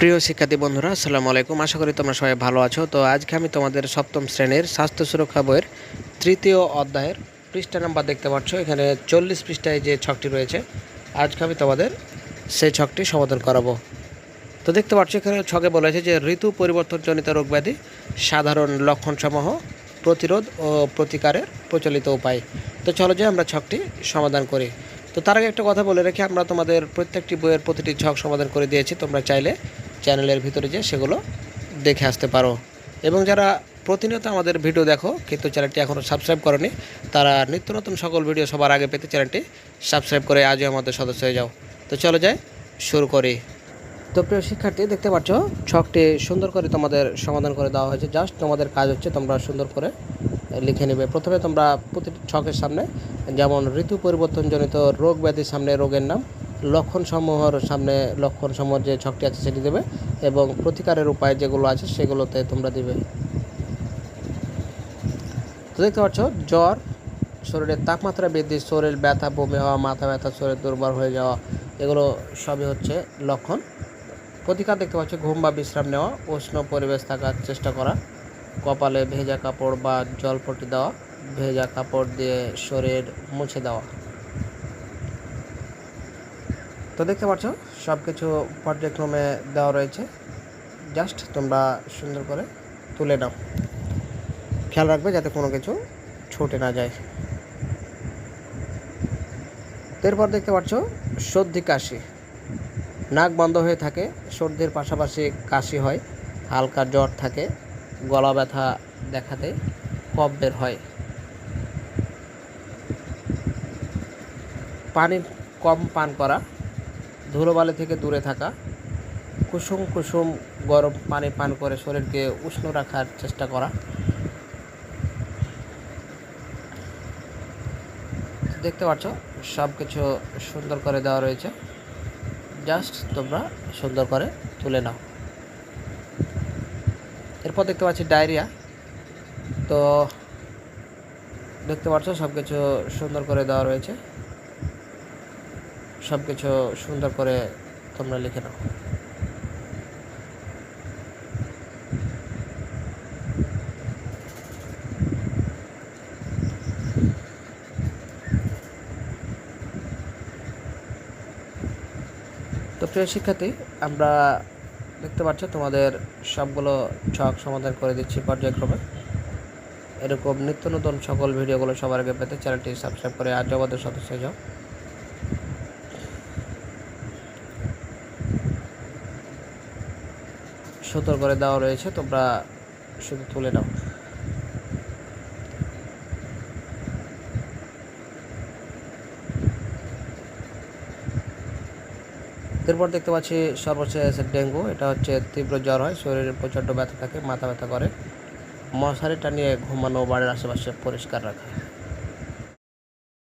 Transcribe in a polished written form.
প্রিয় শিক্ষার্থী বন্ধুরা, আসসালামু আলাইকুম। আশা করি তোমরা সবাই ভালো আছো। তো আজকে আমি তোমাদের সপ্তম শ্রেণীর স্বাস্থ্য সুরক্ষা বইয়ের তৃতীয় অধ্যায়ের পৃষ্ঠা নাম্বার দেখতে পাচ্ছ। এখানে 40 পৃষ্ঠায় যে ছকটি রয়েছে, আজকে আমি তোমাদের সেই ছকটি সমাধান করাবো। তো দেখতে পাচ্ছ এখানে ছকে বলেছে যে ঋতু পরিবর্তনজনিত রোগ ব্যাধি সাধারণ লক্ষণসমূহ প্রতিরোধ ও প্রতিকারের প্রচলিত উপায়। তো চলো যে আমরা ছকটি সমাধান করি। তো তার আগে একটা কথা বলে রেখে, আমরা তোমাদের প্রত্যেকটি বইয়ের প্রতিটি ছক সমাধান করে দিয়েছি। তোমরা চাইলে চ্যানেলের ভিতরে যে সেগুলো দেখে আসতে পারো। এবং যারা প্রতিনিয়ত আমাদের ভিডিও দেখো কিন্তু চ্যানেলটি এখনও সাবস্ক্রাইব করনি, তারা নিত্য নতুন সকল ভিডিও সবার আগে পেতে চ্যানেলটি সাবস্ক্রাইব করে আজই আমাদের সদস্য হয়ে যাও। তো চলো যাই, শুরু করি। তো প্রিয় শিক্ষার্থী, দেখতে পাচ্ছ ছকটি সুন্দর করে তোমাদের সমাধান করে দেওয়া হয়েছে। জাস্ট তোমাদের কাজ হচ্ছে তোমরা সুন্দর করে লিখে নেবে। প্রথমে তোমরা প্রতিটি ছকের সামনে, যেমন ঋতু পরিবর্তনজনিত রোগ ব্যাধির সামনে রোগের নাম, লক্ষণসমূহের সামনে লক্ষণসমূহের যে ছকটি আছে সেটি দেবে, এবং প্রতিকারের উপায় যেগুলো আছে সেগুলোতে তোমরা দিবে। তো দেখতে পাচ্ছ জ্বর, শরীরের তাপমাত্রা বৃদ্ধি, শরীর ব্যথা, বমি হওয়া, মাথা ব্যথা, শরীর দুর্বল হয়ে যাওয়া, এগুলো সবই হচ্ছে লক্ষণ। প্রতিকার দেখতে পাচ্ছ ঘুম বা বিশ্রাম নেওয়া, উষ্ণ পরিবেশ থাকার চেষ্টা করা, কপালে ভেজা কাপড় বা জলপট্টি দেওয়া, ভেজা কাপড় দিয়ে শরীর মুছে দেওয়া। তো দেখতে পাচ্ছ সব কিছু পর্যায়ক্রমে দেওয়া রয়েছে। জাস্ট তোমরা সুন্দর করে তুলে নাও। খেয়াল রাখবে যাতে কোনো কিছু ছুটে না যায়। এরপর দেখতে পাচ্ছ সর্দি কাশি, নাক বন্ধ হয়ে থাকে, সর্দির পাশাপাশি কাশি হয়, হালকা জ্বর থাকে, গলা ব্যথা দেখাতে কফ বের হয়, পানি কম পান করা, ধুলোবালি থেকে দূরে থাকা, কুসুম কুসুম গরম পানি পান করে শরীরকে উষ্ণ রাখার চেষ্টা করা। দেখতে পাচ্ছ সব কিছু সুন্দর করে দেওয়া রয়েছে। জাস্ট তোমরা সুন্দর করে তুলে নাও। এরপর দেখতে পাচ্ছি ডায়রিয়া। তো দেখতে পাচ্ছ সব কিছু সুন্দর করে দেওয়া রয়েছে। সব কিছু সুন্দর করে তোমরা লিখে নাও। তো প্রিয় শিক্ষার্থী, আমরা দেখতে পাচ্ছ তোমাদের সবগুলো ছক সমাধান করে দিচ্ছি পর্যায়ক্রমে। এরকম নিত্য নতুন সকল ভিডিওগুলো সবার আগে পেতে চ্যানেলটি সাবস্ক্রাইব করে আজ আমাদের সদস্য হয়ে যাও। সুন্দর করে দেওয়া রয়েছে, তোমরা শুধু তুলে নাও। এরপর দেখতে পাচ্ছি সর্বশেষ ডেঙ্গু। এটা হচ্ছে তীব্র জ্বর হয়, শরীরে প্রচণ্ড ব্যথা থাকে, মাথা ব্যথা করে, মশারি টানিয়ে ঘুমানো, বাড়ির আশেপাশে পরিষ্কার রাখা।